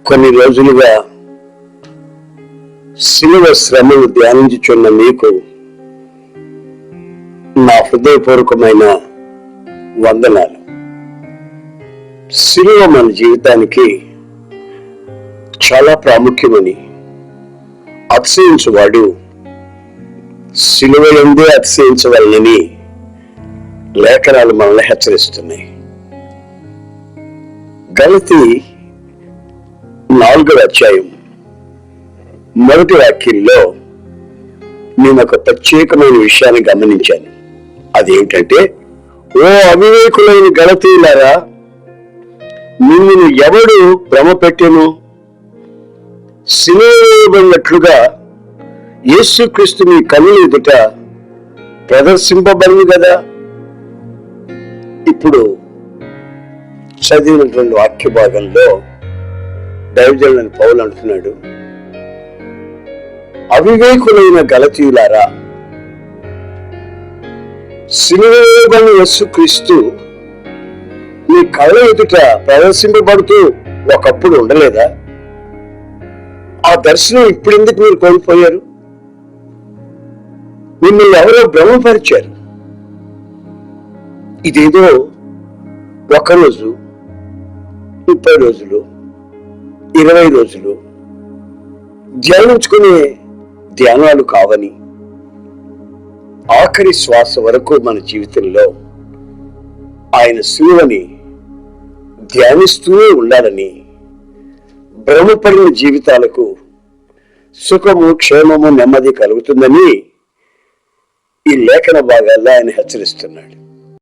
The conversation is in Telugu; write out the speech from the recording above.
కొన్ని రోజులుగా శిలువ శ్రమను ధ్యానించుచున్న మీకు నా హృదయపూర్వకమైన వందనాలు. శిలువ మన జీవితానికి చాలా ప్రాముఖ్యమని అతిశయించువాడు శిలువ యందే అతిశయించవలనని లేఖనాలు మనల్ని హెచ్చరిస్తున్నాయి. గలతీ 4వ అధ్యాయం మొదటి వాక్యంలో నేను ఒక ప్రత్యేకమైన విషయాన్ని గమనించాను. అదేమిటంటే, ఓ అవివేకులైన గలతీయులారా, మిమ్మల్ని ఎవడు భ్రమ పెట్టెను? శిలువ వేయబడినట్లుగా యేసుక్రీస్తు మీ కన్నుల ఎదుట ప్రదర్శింపబడింది కదా. ఇప్పుడు చదివినటువంటి వాక్య భాగంలో దైవజనుడైన పౌలు అంటున్నాడు, అవివేకులైన గలతీయులారా, శిలువ వేయబడిన యేసుక్రీస్తు మీ కళ్ళ ఎదుట ప్రదర్శింపబడుతూ ఒకప్పుడు ఉండలేదా? ఆ దర్శనం ఇప్పుడు ఎందుకు మీరు కోల్పోయారు? మిమ్మల్ని ఎవరో భ్రమపరిచారు. ఇదేదో 1 రోజు, 30 రోజులు, 20 రోజులు ధ్యానించుకునే ధ్యానాలు కావని, ఆఖరి శ్వాస వరకు మన జీవితంలో ఆయన శిలువని ధ్యానిస్తూనే ఉండాలని, భ్రమపడిన జీవితాలకు సుఖము, క్షేమము, నెమ్మది కలుగుతుందని ఈ లేఖన భాగాల్లో ఆయన హెచ్చరిస్తున్నాడు.